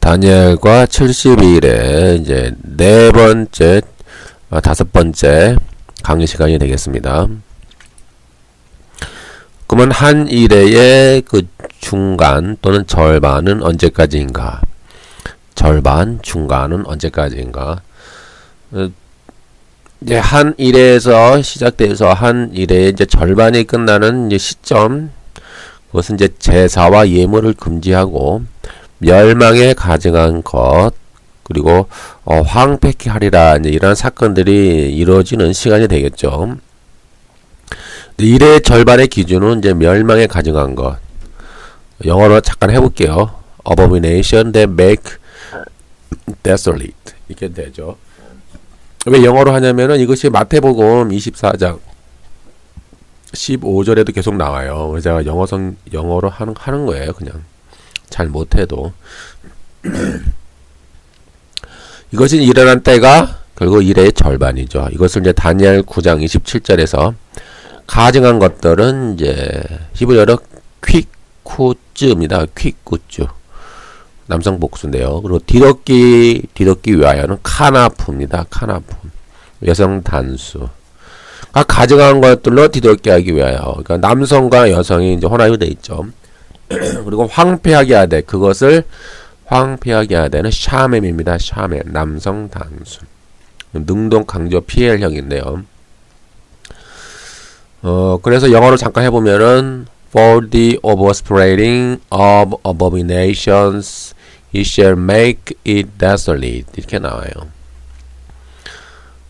다니엘과 70일의 이제 네 번째, 다섯 번째 강의 시간이 되겠습니다. 그러면 한 일의 그 중간 또는 절반은 언제까지인가? 절반, 중간은 언제까지인가? 이제 한 일에서 시작돼서 한 일의 이제 절반이 끝나는 이제 시점, 그것은 이제 제사와 예물을 금지하고 멸망에 가증한 것, 그리고 황폐케 하리라, 이제 이런 사건들이 이루어지는 시간이 되겠죠. 일의 절반의 기준은 이제 멸망에 가증한 것. 영어로 잠깐 해볼게요. Abomination that make desolate. 이렇게 되죠. 왜 영어로 하냐면은 이것이 마태복음 24장 15절에도 계속 나와요. 그래서 제가 영어로 하는 거예요. 그냥 잘 못해도. 이것이 일어난 때가 결국 일의 절반이죠. 이것을 이제 다니엘 9장 27절에서 가증한 것들은 이제 히브리어로 퀵쿠즈입니다. 퀵쿠즈. 남성 복수인데요. 그리고 뒤덮기 위하여는 카나프입니다. 카나프. 여성 단수. 가증한 것들로 뒤덮게 하기 위하여. 그러니까 남성과 여성이 이제 혼합이 되어 있죠. 그리고 황폐하게 하되, 그것을 황폐하게 하되는 샤멤입니다. 샤멤. 남성 단수. 능동 강조 PL형인데요. 그래서 영어로 잠깐 해보면은 For the overspreading of abominations he shall make it desolate. 이렇게 나와요.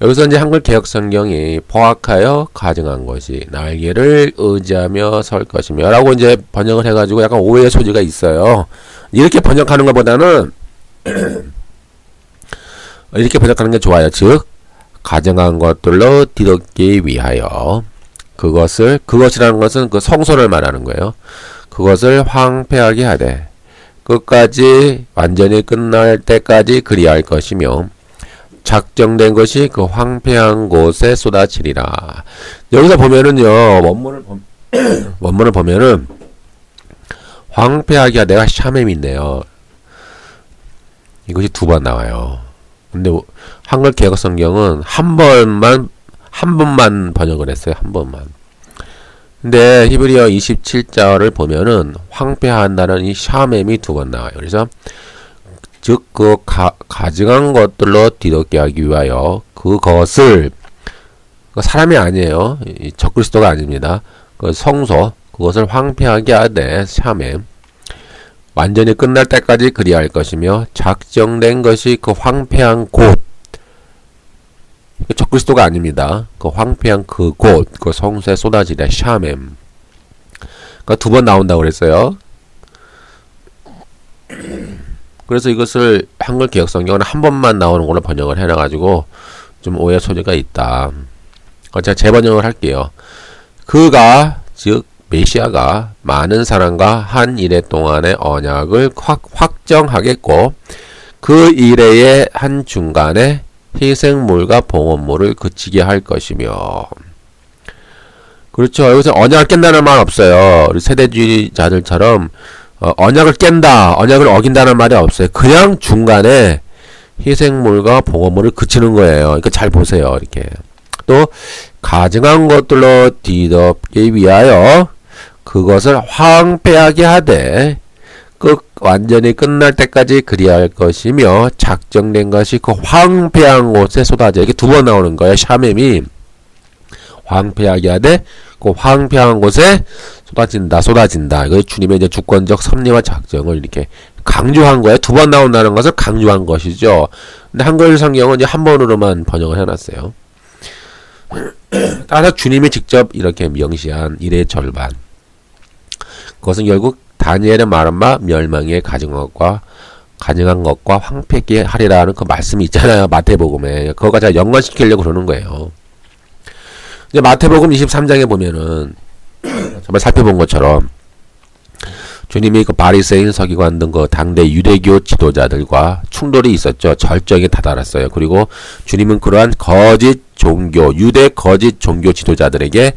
여기서 이제 한글 개역 성경이 포악하여 가증한 것이 날개를 의지하며 설 것이며 라고 이제 번역을 해가지고 약간 오해의 소지가 있어요. 이렇게 번역하는 것보다는 이렇게 번역하는 게 좋아요. 즉 가증한 것들로 뒤덮기 위하여 그것이라는 것은 그 성소를 말하는 거예요. 그것을 황폐하게 하되 끝까지 완전히 끝날 때까지 그리할 것이며 작정된 것이 그 황폐한 곳에 쏟아지리라. 여기서 보면은요, 원문을 보면은 황폐하게 하되가 샤멤인데요. 이것이 두 번 나와요. 근데 한글 개역 성경은 한 번만 번역을 했어요. 한 번만. 근데 히브리어 27절을 보면은 황폐한다는 이 샤멤이 두 번 나와요. 그래서 즉 그 가증한 것들로 뒤덮게 하기 위하여 그것을, 사람이 아니에요. 적그리스도가 아닙니다. 그 성소, 그것을 황폐하게 하되 샤멤, 완전히 끝날 때까지 그리할 것이며 작정된 것이 그 황폐한 곳, 적그리스도가 아닙니다. 그 황폐한 그 곳, 그 성소에 쏟아지리라. 샤멤. 그러니까 두 번 나온다고 그랬어요. 그래서 이것을 한글 개역 성경은 한 번만 나오는 걸로 번역을 해놔가지고 좀 오해 소지가 있다. 제가 재번역을 할게요. 그가, 즉 메시아가 많은 사람과 한 일해 동안의 언약을 확정하겠고 그 일해의 한 중간에 희생물과 봉헌물을 그치게 할 것이며. 그렇죠. 여기서 언약을 깬다는 말 없어요. 우리 세대주의자들처럼 언약을 깬다, 언약을 어긴다는 말이 없어요. 그냥 중간에 희생물과 봉헌물을 그치는 거예요. 그러니까 잘 보세요. 이렇게. 또 가증한 것들로 뒤덮기 위하여 그것을 황폐하게 하되 완전히 끝날 때까지 그리할 것이며 작정된 것이 그 황폐한 곳에 쏟아져. 이게 두 번 나오는 거예요. 샤멤이 황폐하게 하되 그 황폐한 곳에 쏟아진다. 이거 주님의 이제 주권적 섭리와 작정을 이렇게 강조한 거예요. 두 번 나온다는 것을 강조한 것이죠. 근데 한글 성경은 이제 한 번으로만 번역을 해놨어요. 따라서 주님이 직접 이렇게 명시한 일의 절반. 그것은 결국 다니엘의 말한 바 멸망에 가증한 것과 황폐케 하리라는 그 말씀이 있잖아요. 마태복음에. 그거가 제가 연관시키려고 그러는 거예요. 이제 마태복음 23장에 보면은 정말 살펴본 것처럼 주님이 그 바리새인 서기관 등 그 당대 유대교 지도자들과 충돌이 있었죠. 절정에 다다랐어요. 그리고 주님은 그러한 거짓 종교, 유대 거짓 종교 지도자들에게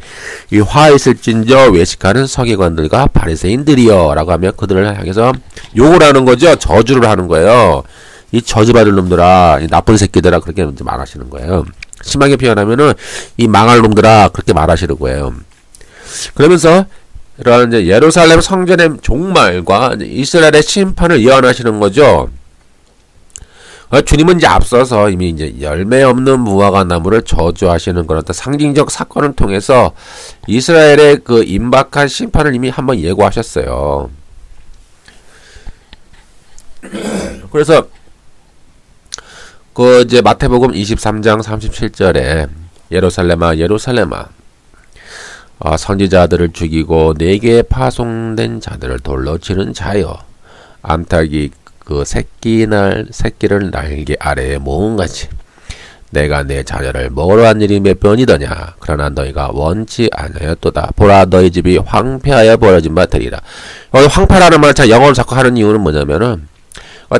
이 화 있을진저 외식하는 서기관들과 바리새인들이여 라고 하며 그들을 향해서 욕을 하는 거죠. 저주를 하는 거예요. 이 저주받을 놈들아, 이 나쁜 새끼들아, 그렇게 말하시는 거예요. 심하게 표현하면은 이 망할 놈들아, 그렇게 말하시는 거예요. 그러면서 이런 이제 예루살렘 성전의 종말과 이스라엘의 심판을 예언하시는 거죠. 주님은 이제 앞서서 이미 이제 열매 없는 무화과 나무를 저주하시는 그런 어떤 상징적 사건을 통해서 이스라엘의 그 임박한 심판을 이미 한번 예고하셨어요. 그래서 그 이제 마태복음 23장 37절에 예루살렘아 예루살렘아 선지자들을 죽이고 내게 파송된 자들을 돌로 치는 자여 암탉이 그 새끼를 날개 아래에 모은 같이 내가 내 자녀를 먹으러 한 일이 몇 번이더냐 그러나 너희가 원치 아니하였도다 보라 너희 집이 황폐하여 버려진 바 되리라. 황폐라는 말 자 영어로 자꾸 하는 이유는 뭐냐면은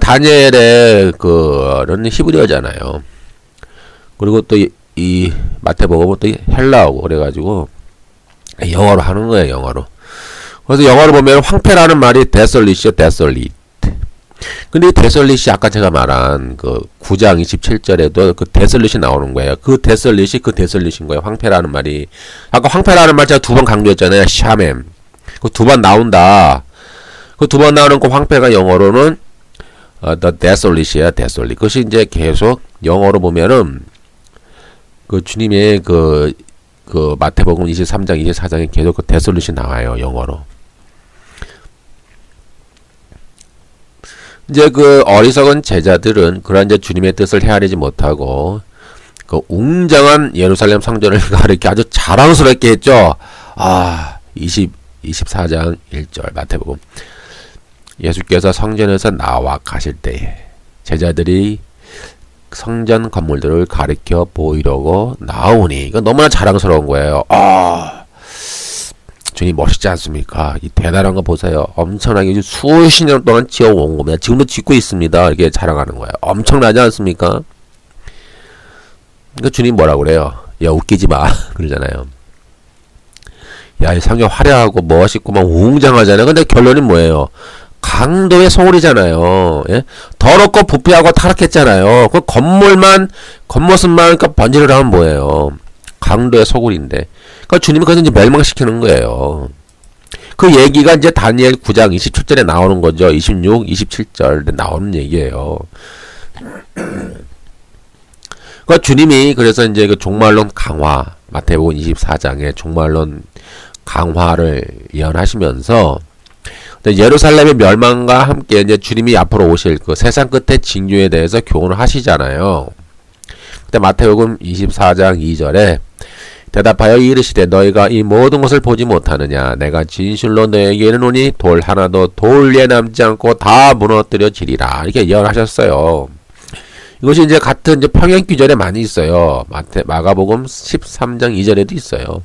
다니엘의 그는 히브리어잖아요. 그리고 또 이 마태복음은 또 헬라어고 그래가지고 영어로 하는 거예요. 영어로. 그래서 영어로 보면 황폐라는 말이 데솔릿이요. 데솔릿. 근데 이 데솔릿이 아까 제가 말한 그 9장 27절에도 그 데솔릿이 나오는 거예요. 그 데솔릿이 그 데솔릿인 거예요. 황폐라는 말이. 아까 황폐라는 말 제가 2번 강조했잖아요. 샤멤. 그 2번 나온다. 그 2번 나오는 그 황폐가 영어로는 the desolat이야. desolate. 그것이 이제 계속 영어로 보면은 그 주님의 그 마태복음 23장, 24장에 계속 그 데솔릿이 나와요. 영어로. 이제 그 어리석은 제자들은 그런 이제 주님의 뜻을 헤아리지 못하고 그 웅장한 예루살렘 성전을 가리켜 아주 자랑스럽게 했죠. 24장 1절 마태복음. 예수께서 성전에서 나와 가실 때에 제자들이 성전 건물들을 가리켜 보이려고 나오니 이거 너무나 자랑스러운 거예요. 주님 멋있지 않습니까? 이 대단한 거 보세요. 엄청나게 수십 년 동안 지어온 겁니다. 지금도 짓고 있습니다. 이렇게 자랑하는 거예요. 엄청나지 않습니까? 그러니까 주님 뭐라고 그래요? 야 웃기지 마 그러잖아요. 야 이 성경 화려하고 멋있고 막 웅장하잖아요. 근데 결론이 뭐예요? 강도의 소굴이잖아요. 예? 더럽고 부패하고 타락했잖아요. 그 겉모습만 그러니까 번지를 하면 뭐예요? 강도의 소굴인데. 그러니까 주님이 그것을 이제 멸망시키는 거예요. 그 얘기가 이제 다니엘 9장 27절에 나오는 거죠. 26, 27절에 나오는 얘기예요. 그러니까 주님이 그래서 이제 그 종말론 강화, 마태복음 24장에 종말론 강화를 예언하시면서 예루살렘의 멸망과 함께 이제 주님이 앞으로 오실 그 세상 끝의 징조에 대해서 교훈을 하시잖아요. 그때 마태복음 24장 2절에 대답하여 이르시되 너희가 이 모든 것을 보지 못하느냐 내가 진실로 너희에게 이르노니 돌 하나도 돌 위에 남지 않고 다 무너뜨려지리라 이렇게 예언하셨어요. 이것이 이제 같은 이제 평행귀절에 많이 있어요. 마가복음 13장 2절에도 있어요.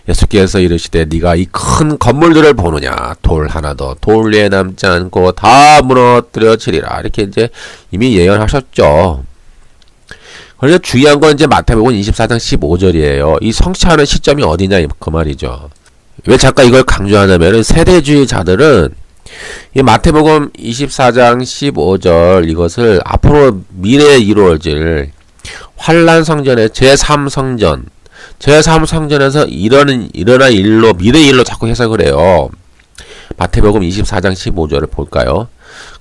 예수께서 이르시되 네가 이 큰 건물들을 보느냐 돌 하나도 돌 위에 남지 않고 다 무너뜨려지리라 이렇게 이제 이미 예언하셨죠. 그래서 중요한 건 이제 마태복음 24장 15절이에요. 이 성취하는 시점이 어디냐 그 말이죠. 왜 잠깐 이걸 강조하냐면은 세대주의자들은 이 마태복음 24장 15절 이것을 앞으로 미래에 이루어질 환란 성전의 제3성전 제3성전에서 일어날 일로 미래 일로 자꾸 해석을 해요. 마태복음 24장 15절을 볼까요?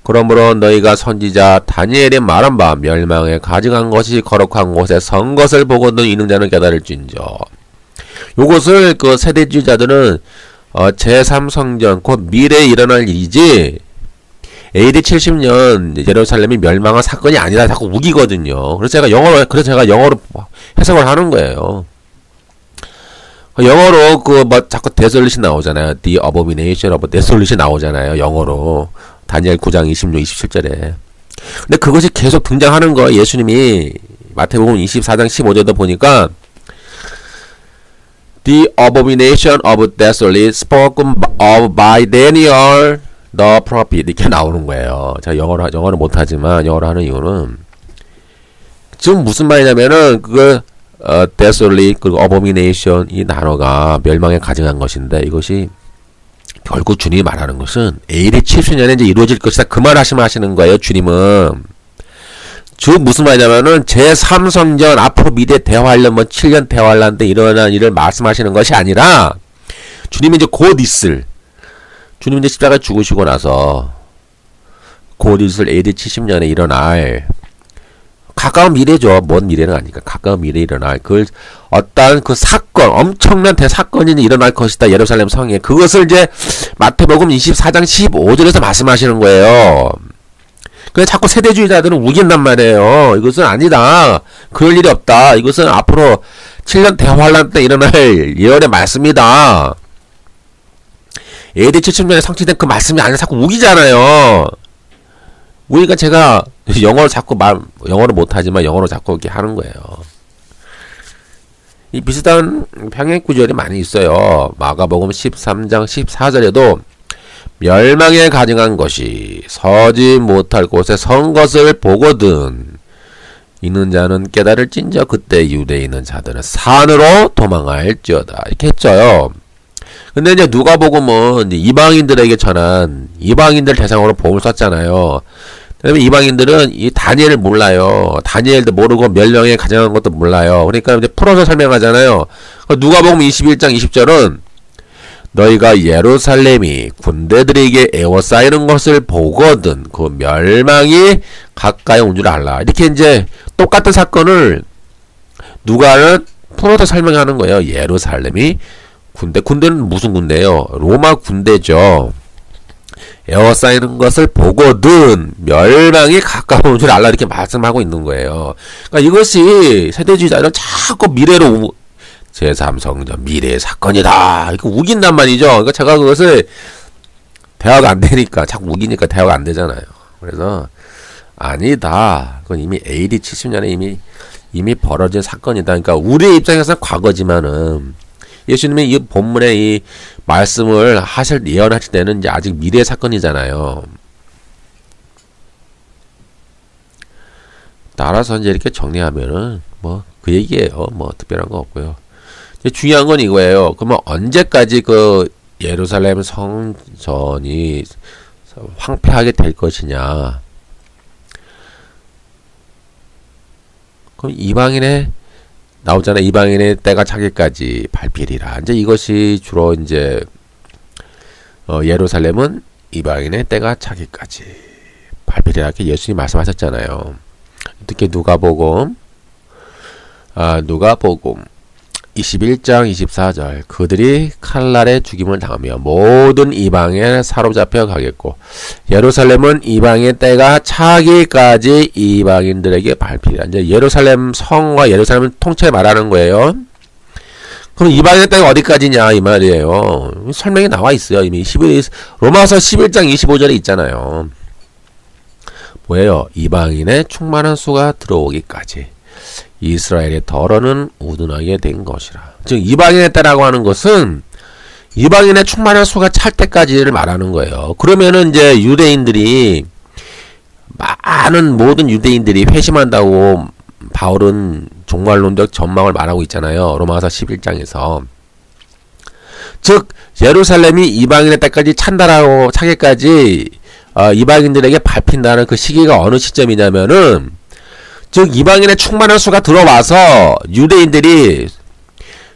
그러므로 너희가 선지자 다니엘이 말한 바 멸망에 가증한 것이 거룩한 곳에 선 것을 보고도 이는 자는 깨달을진저. 요것을 그 세대주의자들은 제3성전 곧 미래에 일어날 일이지 AD 70년 예루살렘이 멸망한 사건이 아니라 자꾸 우기거든요. 그래서 제가 영어로 해석을 하는 거예요. 영어로 자꾸 데솔릿이 나오잖아요. The abomination of desolation 나오잖아요. 영어로. 다니엘 9장 26, 27절에. 근데 그것이 계속 등장하는 거예요. 예수님이 마태복음 24장 15절도 보니까 The abomination of desolate spoken of by Daniel the prophet 이렇게 나오는 거예요. 제가 영어를 못하지만 영어로 하는 이유는 지금 무슨 말이냐면은 desolate 그리고 abomination 이 단어가 멸망에 가증한 것인데 이것이 결국 주님이 말하는 것은 AD 70년에 이제 이루어질 것이다. 그 말 하시는 거예요. 주님은. 즉 무슨 말이냐면은 제3성전 앞으로 미래 대환란 7년 대환란 때 일어난 일을 말씀하시는 것이 아니라 주님이 이제 곧 있을 주님이 이제 십자가에 죽으시고 나서 곧 있을 AD 70년에 일어날 가까운 미래죠. 먼 미래는 아니니까 가까운 미래에 일어날 어떤 사건 엄청난 대사건이 일어날 것이다. 예루살렘 성에 그것을 이제 마태복음 24장 15절에서 말씀하시는 거예요. 근데 자꾸 세대주의자들은 우긴단 말이에요. 이것은 아니다. 그럴 일이 없다. 이것은 앞으로 7년 대환란 때 일어날 예언의 말씀이다. AD 70년에 성취된 그 말씀이 아니라 자꾸 우기잖아요. 우리가 제가 영어를 못하지만 영어로 자꾸 이렇게 하는 거예요. 이 비슷한 평행 구절이 많이 있어요. 마가복음 13장 14절에도 멸망에 가증한 것이 서지 못할 곳에 선 것을 보거든 있는 자는 깨달을진저 그때 유대에 있는 자들은 산으로 도망할지어다 이렇게 했죠. 근데 이제 누가복음은 이방인들에게 전한 이방인들 대상으로 복음을 썼잖아요. 그다음에 이방인들은 이 다니엘을 몰라요. 다니엘도 모르고 멸망에 가증한 것도 몰라요. 그러니까 이제 풀어서 설명하잖아요. 누가복음 21장 20절은 너희가 예루살렘이 군대들에게 에워싸이는 것을 보거든 그 멸망이 가까이 온 줄 알라. 이렇게 이제 똑같은 사건을 누가는 풀어서 설명하는 거예요. 예루살렘이 군대는 무슨 군대예요? 로마 군대죠. 에워싸이는 것을 보거든 멸망이 가까운 줄 알라 이렇게 말씀하고 있는 거예요. 그러니까 이것이 세대주의자는 자꾸 미래로 제3성전 미래의 사건이다 이렇게 우긴단 말이죠. 그러니까 제가 그것을 대화가 안 되니까 자꾸 우기니까 대화가 안 되잖아요. 그래서 아니다. 그건 이미 AD 70년에 이미 벌어진 사건이다. 그러니까 우리의 입장에서는 과거지만은 예수님이 이 본문의 이 말씀을 예언하실 때는 이제 아직 미래의 사건이잖아요. 따라서 이제 이렇게 정리하면은 그 얘기예요. 특별한 거 없고요. 중요한 건 이거예요. 그러면 언제까지 예루살렘 성전이 황폐하게 될 것이냐? 그럼 이방인의 나오잖아. 이방인의 때가 차기까지 발필이라. 이제 이것이 주로 이제 예루살렘은 이방인의 때가 차기까지 발필이라 이렇게 예수님이 말씀하셨잖아요. 특히 누가복음 21장 24절 그들이 칼날에 죽임을 당하며 모든 이방에 사로잡혀 가겠고 예루살렘은 이방의 때가 차기까지 이방인들에게 발필이라. 이제 예루살렘 성과 예루살렘을 통째 말하는 거예요. 그럼 이방의 때가 어디까지냐 이 말이에요. 설명이 나와 있어요. 이미 로마서 11장 25절에 있잖아요. 뭐예요? 이방인의 충만한 수가 들어오기까지 이스라엘의 덜어는 우둔하게 된 것이라. 즉 이방인의 때라고 하는 것은 이방인의 충만한 수가 찰 때까지를 말하는 거예요. 그러면은 이제 유대인들이 모든 유대인들이 회심한다고 바울은 종말론적 전망을 말하고 있잖아요. 로마서 11장에서. 즉 예루살렘이 이방인의 때까지 찬다라고 차기까지 이방인들에게 밟힌다는 그 시기가 어느 시점이냐면은 즉 이방인의 충만한 수가 들어와서 유대인들이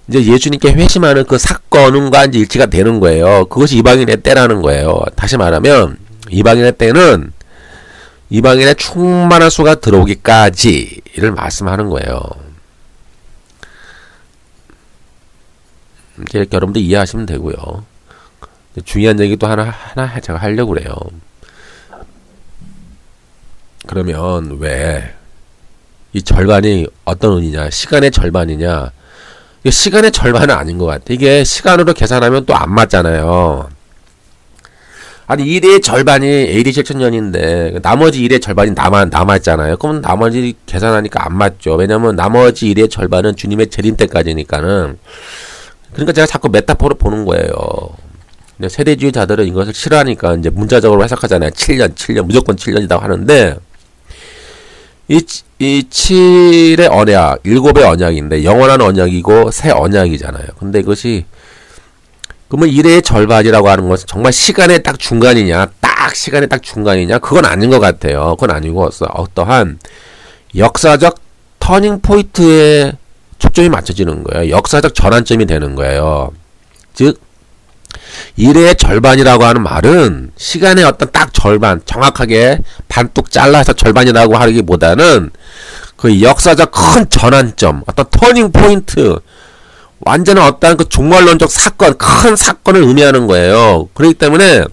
이제 예수님께 회심하는 그 사건과 이제 일치가 되는 거예요. 그것이 이방인의 때라는 거예요. 다시 말하면 이방인의 때는 이방인의 충만한 수가 들어오기까지를 말씀하는 거예요. 이렇게 여러분들 이해하시면 되고요. 중요한 얘기도 하나 제가 하려고 그래요. 그러면 왜 이 절반이 어떤 의미냐? 시간의 절반이냐? 이게 시간의 절반은 아닌 것 같아. 이게 시간으로 계산하면 또 안 맞잖아요. 아니 일의 절반이 AD 7천년인데 나머지 일의 절반이 남았잖아요. 그럼 나머지 계산하니까 안 맞죠. 왜냐면 나머지 일의 절반은 주님의 재림 때까지니까는. 그러니까 제가 자꾸 메타포를 보는 거예요. 근데 세대주의자들은 이것을 싫어하니까 이제 문자적으로 해석하잖아요. 7년, 무조건 7년이라고 하는데, 이 7의 언약, 7의 언약인데, 영원한 언약이고, 새 언약이잖아요. 근데 이것이, 그러면 1의 절반이라고 하는 것은 정말 시간의 딱 중간이냐, 딱 시간의 딱 중간이냐, 그건 아닌 것 같아요. 그건 아니고, 어떠한 역사적 터닝 포인트에 초점이 맞춰지는 거예요. 역사적 전환점이 되는 거예요. 즉, 1의 절반이라고 하는 말은 시간의 어떤 딱 절반, 정확하게 반뚝 잘라서 절반이라고 하기보다는 그 역사적 큰 전환점, 어떤 터닝 포인트, 완전한 어떤 그 종말론적 사건, 큰 사건을 의미하는 거예요. 그렇기 때문에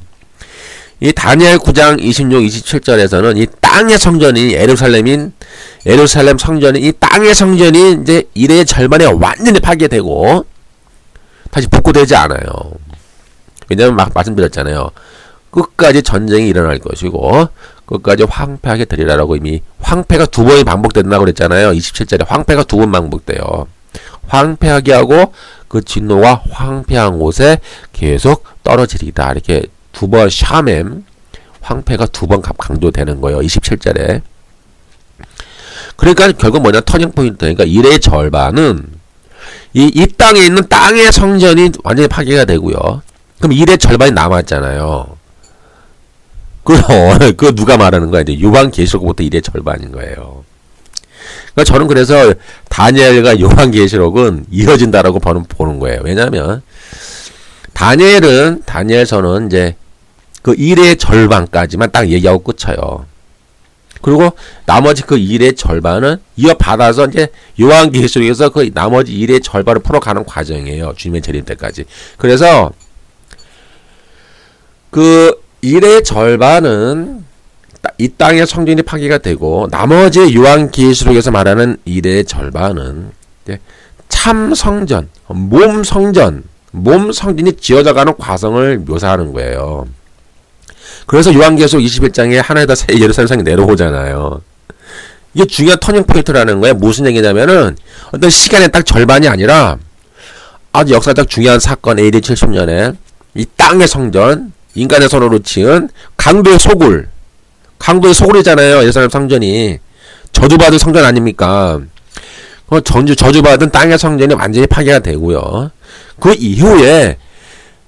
이 다니엘 9장 26, 27절에서는 이 땅의 성전이 예루살렘 성전이 이 땅의 성전이 이제 1의 절반에 완전히 파괴되고 다시 복구되지 않아요. 왜냐면 막 말씀드렸잖아요. 끝까지 전쟁이 일어날 것이고 끝까지 황폐하게 되리라라고 이미 황폐가 2번이 반복된다고 그랬잖아요. 27절에 황폐가 2번 반복돼요. 황폐하게 하고 그 진노가 황폐한 곳에 계속 떨어지리다. 이렇게 2번 샤맴 황폐가 2번 강조되는 거예요. 27절에. 그러니까 결국 뭐냐 터닝 포인트. 그러니까 1의 절반은 이 땅에 있는 땅의 성전이 완전히 파괴가 되고요. 그럼 1의 절반이 남았잖아요. 그 누가 말하는 거야? 이제 요한계시록부터 1의 절반인 거예요. 그러니까 저는 그래서 다니엘과 요한계시록은 이어진다라고 보는 거예요. 왜냐하면 다니엘서는 이제 그 1의 절반까지만 딱 얘기하고 끝쳐요. 그리고 나머지 그 1의 절반은 이어받아서 이제 요한계시록에서 그 나머지 1의 절반을 풀어가는 과정이에요. 주님의 재림 때까지. 그래서 그 1의 절반은 이 땅의 성전이 파괴가 되고 나머지 요한계시록에서 말하는 1의 절반은 참 성전, 몸 성전이 지어져가는 과정을 묘사하는 거예요. 그래서 요한계시록 21장에 하늘에다 새 예루살렘 성이 내려오잖아요. 이게 중요한 터닝 포인트라는 거예요. 무슨 얘기냐면은 어떤 시간의 딱 절반이 아니라 아주 역사적 중요한 사건 AD 70년에 이 땅의 성전, 인간의 손으로 지은 강도의 소굴이잖아요. 예루살렘 성전이 저주받은 성전 아닙니까? 저주받은 땅의 성전이 완전히 파괴가 되고요. 그 이후에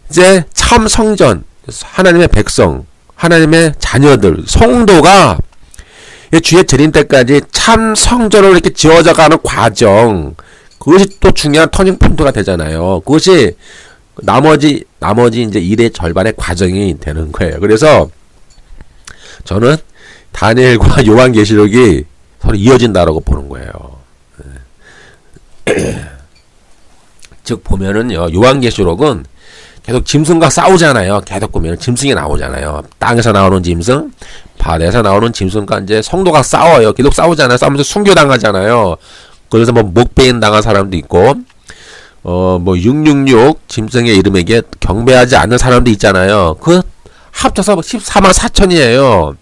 이제 참 성전, 하나님의 백성, 하나님의 자녀들, 성도가 주의 재림 때까지 참 성전으로 이렇게 지어져가는 과정, 그것이 또 중요한 터닝 포인트가 되잖아요. 그것이 나머지 이제 1의 절반의 과정이 되는 거예요. 그래서 저는 다니엘과 요한계시록이 서로 이어진다라고 보는 거예요. 즉 보면은요, 요한계시록은 계속 짐승과 싸우잖아요. 계속 보면 짐승이 나오잖아요. 땅에서 나오는 짐승, 바다에서 나오는 짐승과 이제 성도가 싸워요. 계속 싸우잖아요. 싸우면서 순교당하잖아요. 그래서 뭐 목베인 당한 사람도 있고, 뭐 666 짐승의 이름에게 경배하지 않는 사람도 있잖아요. 그 합쳐서 14만 4천이에요.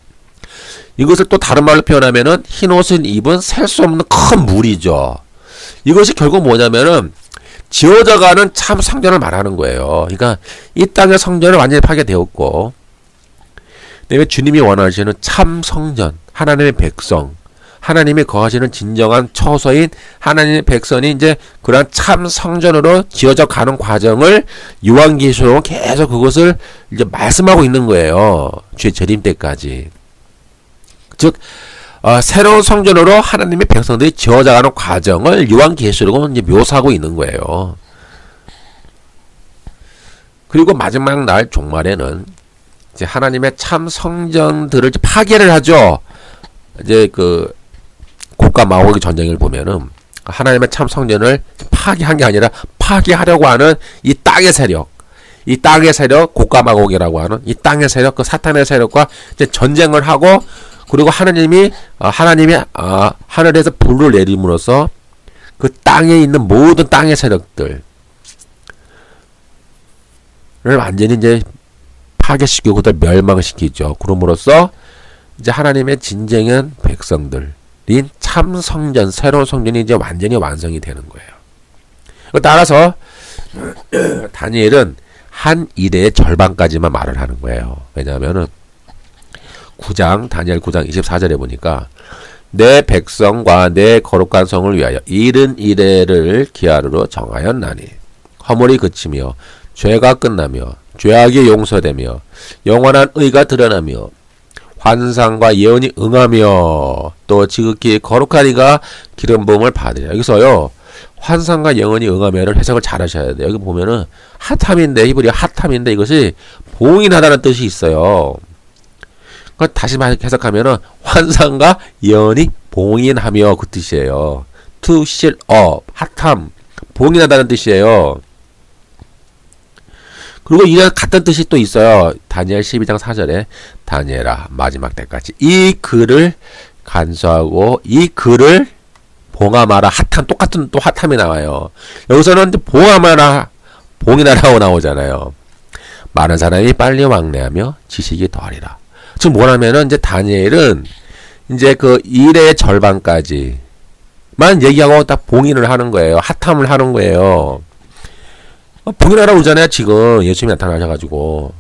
이것을 또 다른 말로 표현하면은 흰 옷을 입은 셀 수 없는 큰 무리죠. 이것이 결국 뭐냐면은 지어져가는 참 성전을 말하는 거예요. 그러니까 이 땅의 성전은 완전히 파괴되었고, 그다음에 주님이 원하시는 참 성전, 하나님의 백성, 하나님이 거하시는 진정한 처소인 하나님의 백성이 이제 그러한 참 성전으로 지어져 가는 과정을 요한계시록은 계속 그것을 이제 말씀하고 있는 거예요. 주의 재림 때까지. 즉 새로운 성전으로 하나님의 백성들이 지어져 가는 과정을 요한계시록은 이제 묘사하고 있는 거예요. 그리고 마지막 날 종말에는 이제 하나님의 참 성전들을 파괴를 하죠. 이제 그 곡과 마곡의 전쟁을 보면은 하나님의 참 성전을 파괴한 게 아니라 파괴하려고 하는 이 땅의 세력, 곡과 마곡이라고 하는 이 땅의 세력, 그 사탄의 세력과 이제 전쟁을 하고, 그리고 하나님이 하늘에서 불을 내림으로써 그 땅에 있는 모든 땅의 세력들을 완전히 이제 파괴시키고 또 멸망시키죠. 그럼으로써 이제 하나님의 진정한 백성들인 참 성전, 새로운 성전이 이제 완전히 완성이 되는 거예요. 따라서 다니엘은 한 일의 절반까지만 말을 하는 거예요. 왜냐하면은 다니엘 9장 24절에 보니까 내 백성과 내 거룩한 성을 위하여 70일을 기한으로 정하였나니 허물이 그치며 죄가 끝나며 죄악이 용서되며 영원한 의가 드러나며 환상과 예언이 응하며 또 지극히 거룩한 이가 기름 부음을 받으리라. 여기서요 환상과 예언이 응하며를 해석을 잘 하셔야 돼요. 여기 보면은 핫함인데 히브리 핫함인데 이것이 봉인하다는 뜻이 있어요. 그러니까 다시 해석하면은 환상과 예언이 봉인하며 그 뜻이에요. To seal up, 핫함, 봉인하다는 뜻이에요. 그리고 이랑 같은 뜻이 또 있어요. 다니엘 12장 4절에 다니엘아 마지막 때까지 이 글을 간수하고 이 글을 봉함하라. 핫함 똑같은 또 핫함이 나와요. 여기서는 봉함하라 봉인하라고 나오잖아요. 많은 사람이 빨리 왕래하며 지식이 더하리라. 즉 뭐냐면은 이제 다니엘은 이제 그 일의 절반까지만 얘기하고 딱 봉인을 하는 거예요. 핫함을 하는 거예요. 봉인하라고 그러잖아요. 지금 예수님이 나타나셔가지고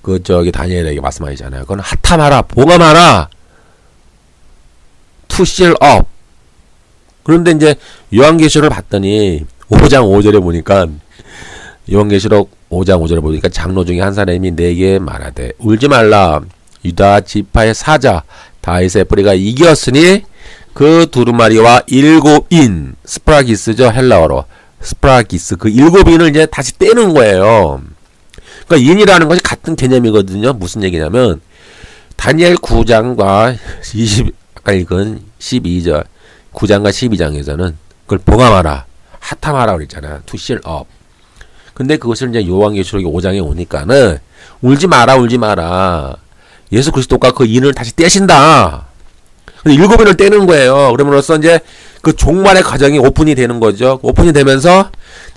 그 저기 다니엘에게 말씀하시잖아요. 그건 핫함하라, 봉함하라, to seal up. 그런데 이제 요한계시록을 봤더니 5장 5절에 보니까 요한계시록 5장 5절에 보니까 장로 중에 한 사람이 내게 말하되 울지 말라 유다 지파의 사자 다윗의 뿌리가 이겼으니 그 두루마리와 7인 스프라기스죠. 헬라어로 스프라기스 그 7인을 이제 다시 떼는 거예요. 그러니까 인이라는 것이 같은 개념이거든요. 무슨 얘기냐면 다니엘 9장과 아까 읽은 12절 9장과 12장에서는 그걸 봉함하라 핫함하라 그랬잖아요. to seal up. 근데 그것을 이제 요한계시록 5장에 오니까는 울지 마라 울지 마라 예수 그리스도가 그 인을 다시 떼신다. 근데 7인을 떼는 거예요. 그러므로써 이제 그 종말의 과정이 오픈이 되는 거죠. 오픈이 되면서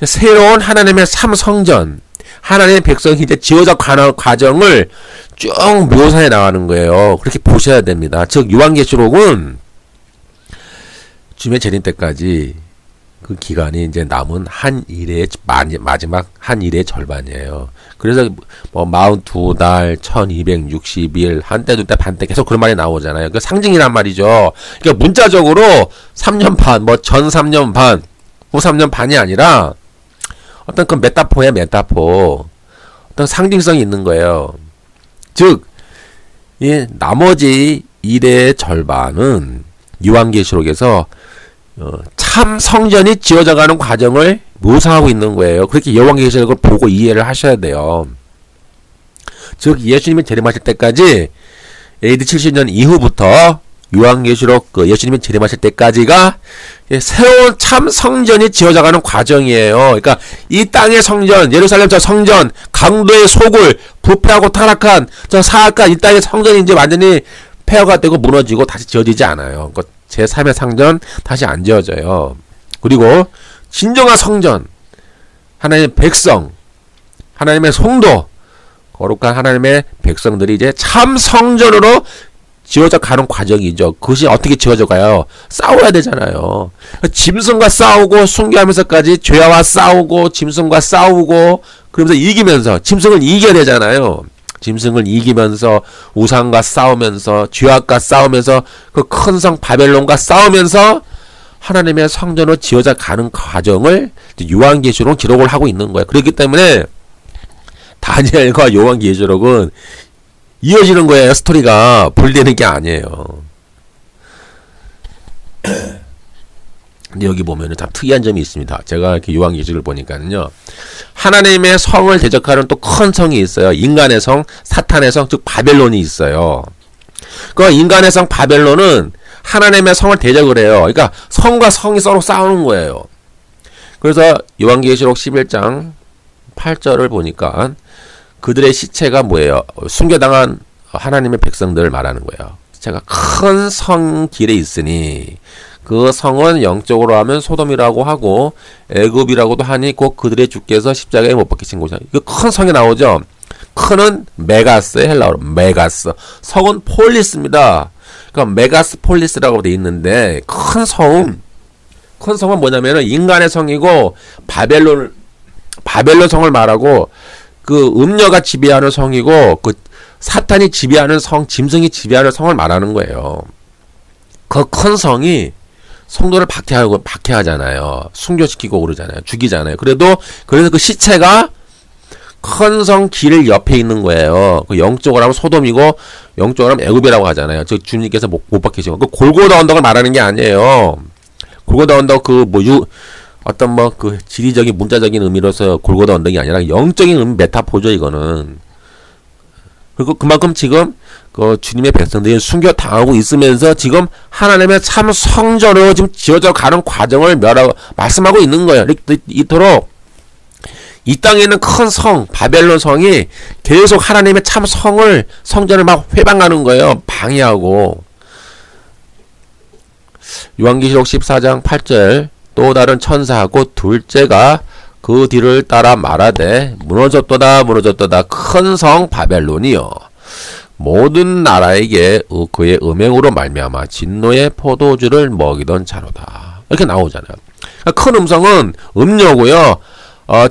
새로운 하나님의 삼성전, 하나님의 백성이 이제 지어져 가는 과정을 쭉 묘사해 나가는 거예요. 그렇게 보셔야 됩니다. 즉 요한계시록은 주님의 재림 때까지 그 기간이 이제 남은 한 일의 마지막 한 일의 절반이에요. 그래서 뭐 42달, 1260일, 한때 두때 반때 계속 그런 말이 나오잖아요. 그 상징이란 말이죠. 그러니까 문자적으로 3년 반, 뭐 전 3년 반, 후 3년 반이 아니라 어떤 그 메타포야 메타포. 어떤 상징성이 있는 거예요. 즉, 이 나머지 일의 절반은 요한계시록에서 참 성전이 지어져가는 과정을 묘사하고 있는 거예요. 그렇게 요한계시록을 보고 이해를 하셔야 돼요. 즉 예수님이 재림하실 때까지 AD 70년 이후부터 요한계시록 예수님이 재림하실 때까지가 새로운 참 성전이 지어져가는 과정이에요. 그러니까 이 땅의 성전, 예루살렘 저 성전, 강도의 소굴, 부패하고 타락한 저 사악한 이 땅의 성전이 이제 완전히 폐허가 되고 무너지고 다시 지어지지 않아요. 그러니까 제3의 상전 다시 안 지어져요. 그리고 진정한 성전, 하나님의 백성, 하나님의 성도, 거룩한 하나님의 백성들이 이제 참 성전으로 지어져 가는 과정이죠. 그것이 어떻게 지어져 가요? 싸워야 되잖아요. 짐승과 싸우고 순교하면서까지 죄와 싸우고 짐승과 싸우고 그러면서 이기면서 짐승을 이겨야 되잖아요. 짐승을 이기면서 우상과 싸우면서 죄악과 싸우면서 그 큰 성 바벨론과 싸우면서 하나님의 성전으로 지어져 가는 과정을 요한계시록은 기록을 하고 있는 거예요. 그렇기 때문에 다니엘과 요한계시록은 이어지는 거예요. 스토리가 분리되는 게 아니에요. 근데 여기 보면은 참 특이한 점이 있습니다. 제가 이렇게 요한계시록을 보니까는요. 하나님의 성을 대적하는 또 큰 성이 있어요. 인간의 성, 사탄의 성, 즉 바벨론이 있어요. 그 인간의 성 바벨론은 하나님의 성을 대적을 해요. 그러니까 성과 성이 서로 싸우는 거예요. 그래서 요한계시록 11장 8절을 보니까 그들의 시체가 뭐예요? 숨겨당한 하나님의 백성들을 말하는 거예요. 시체가 큰 성 길에 있으니 그 성은 영적으로 하면 소돔이라고 하고 애굽이라고도 하니 곧 그들의 주께서 십자가에 못 박히신 곳이야. 그 큰 성이 나오죠. 큰은 메가스, 헬라어로 메가스. 성은 폴리스입니다. 그러니까 메가스 폴리스라고 돼 있는데 큰 성, 큰 성은 뭐냐면은 인간의 성이고 바벨론 성을 말하고 그 음녀가 지배하는 성이고 그 사탄이 지배하는 성, 짐승이 지배하는 성을 말하는 거예요. 그 큰 성이 성도를 박해하잖아요. 순교시키고 그러잖아요. 죽이잖아요. 그래서 그 시체가 큰 성 길 옆에 있는 거예요. 그 영적으로 하면 소돔이고 영적으로 하면 애굽이라고 하잖아요. 즉 주님께서 못 박히시고 그 골고다 언덕을 말하는 게 아니에요. 골고다 언덕 어떤 그 지리적인 문자적인 의미로서 골고다 언덕이 아니라 영적인 의미 메타포죠 이거는. 그리고 그만큼 지금 그 주님의 백성들이 순교 당하고 있으면서 지금 하나님의 참 성전으로 지금 지어져 가는 과정을 말씀하고 있는 거예요. 이토록 이 땅에 있는 큰 성, 바벨론 성이 계속 하나님의 참 성전을 막 회방하는 거예요. 방해하고. 요한계시록 14장 8절 또 다른 천사하고 둘째가 그 뒤를 따라 말하되 무너졌도다 큰 성 바벨론이여 모든 나라에게 그의 음행으로 말미암아 진노의 포도주를 먹이던 자로다. 이렇게 나오잖아요. 그러니까 큰 음성은 음녀고요.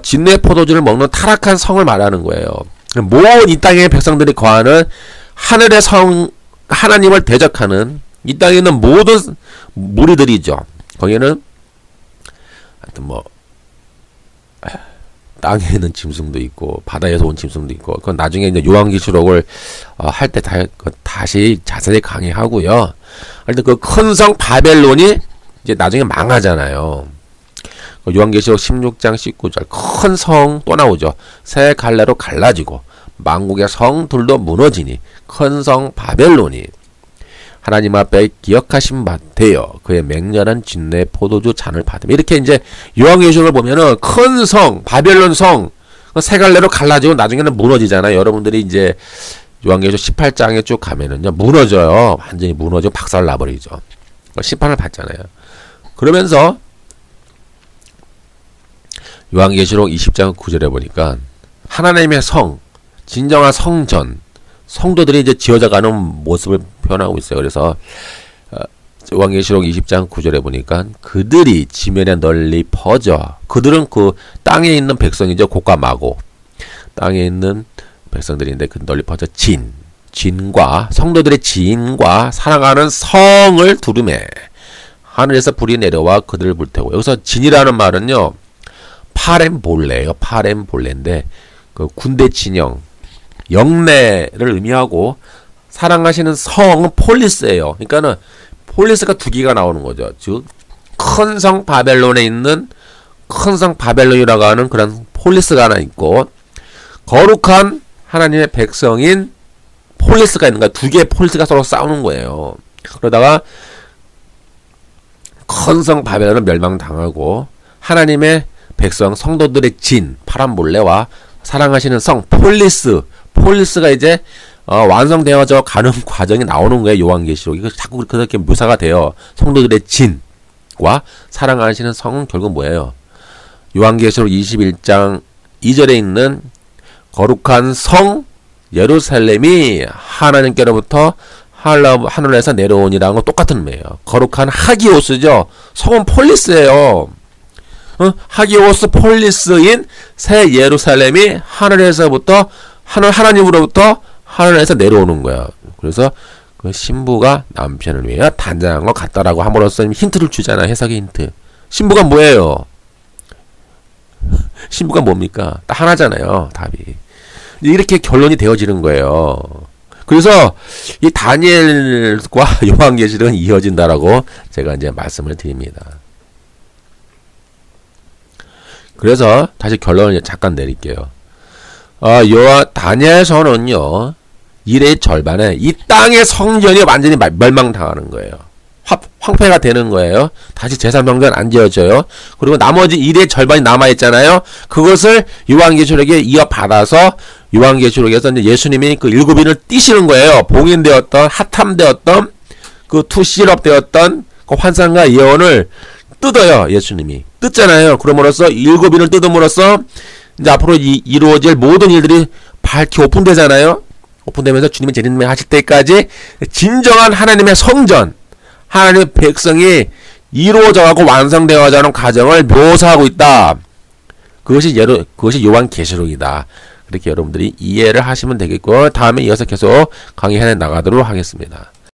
진노의 포도주를 먹는 타락한 성을 말하는 거예요. 모든 이 땅의 백성들이 거하는 하늘의 성 하나님을 대적하는 이 땅에 있는 모든 무리들이죠. 거기에는 하여튼 땅에 있는 짐승도 있고 바다에서 온 짐승도 있고 그건 나중에 이제 요한계시록을 할 때 다시 자세히 강의하고요. 하여튼 그 큰 성 바벨론이 이제 나중에 망하잖아요. 요한계시록 16장 19절 큰 성 또 나오죠. 새 갈래로 갈라지고 만국의 성들도 무너지니 큰 성 바벨론이 하나님 앞에 기억하신 바 되어 그의 맹렬한 진노의 포도주 잔을 받으며 이렇게 이제 요한계시록을 보면은 큰 성 바벨론 성 새 갈래로 갈라지고 나중에는 무너지잖아요. 여러분들이 이제 요한계시록 18장에 쭉 가면은요 무너져요. 완전히 무너져 박살 나버리죠. 심판을 받잖아요. 그러면서 요한계시록 20장 9절에 보니까 하나님의 성 진정한 성전 성도들이 이제 지어져가는 모습을 표현하고 있어요. 그래서 요한계시록 20장 9절에 보니까 그들이 지면에 널리 퍼져 그들은 그 땅에 있는 백성이죠. 곡과 마고 땅에 있는 백성들인데 그 널리 퍼져 진과 성도들의 진과 사랑하는 성을 두르매 하늘에서 불이 내려와 그들을 불태우고 여기서 진이라는 말은요 파렘볼레예요. 파렘볼레인데 그 군대 진영 영내를 의미하고 사랑하시는 성은 폴리스예요. 그러니까는 폴리스가 두 개가 나오는 거죠. 즉 큰 성 바벨론에 있는 큰 성 바벨론이라고 하는 그런 폴리스가 하나 있고 거룩한 하나님의 백성인 폴리스가 있는 거야. 두 개의 폴리스가 서로 싸우는 거예요. 그러다가 큰 성 바벨론은 멸망당하고 하나님의 백성 성도들의 진 파란볼레와 사랑하시는 성 폴리스가 이제 완성되어져 가는 과정이 나오는 거예요. 요한계시록 이거 자꾸 그렇게 묘사가 돼요. 성도들의 진과 사랑하시는 성은 결국 뭐예요? 요한계시록 21장 2절에 있는 거룩한 성 예루살렘이 하나님께로부터 하늘에서 내려오니라는 건 똑같은 의미예요. 거룩한 하기오스죠. 성은 폴리스예요. 하기오스 폴리스인 새 예루살렘이 하나님으로부터 하늘에서 내려오는 거야. 그래서 그 신부가 남편을 위해 단장한 것 같다라고 함으로써 힌트를 주잖아. 해석의 힌트. 신부가 뭐예요? 신부가 뭡니까? 딱 하나잖아요. 답이. 이렇게 결론이 되어지는 거예요. 그래서 이 다니엘과 요한계시록은 이어진다라고 제가 이제 말씀을 드립니다. 그래서 다시 결론을 잠깐 내릴게요. 다니엘서는요, 일의 절반에 이 땅의 성전이 완전히 멸망당하는 거예요. 황폐가 되는 거예요. 다시 제3성전 안 지어져요. 그리고 나머지 일의 절반이 남아있잖아요. 그것을 요한계시록에 이어받아서 요한계시록에서 이제 예수님이 그 일곱인을 띄시는 거예요. 봉인되었던, 핫함되었던, 그 투실업되었던 그 환상과 예언을 뜯어요. 예수님이. 뜯잖아요. 그럼으로써 일곱인을 뜯음으로써 이제 앞으로 이루어질 모든 일들이 밝히 오픈되잖아요. 오픈되면서 주님이 재림하실 때까지 진정한 하나님의 성전, 하나님의 백성이 이루어져가고 완성되어져 가는 과정을 묘사하고 있다. 그것이 요한계시록이다. 그렇게 여러분들이 이해를 하시면 되겠고, 다음에 이어서 계속 강의해 나가도록 하겠습니다.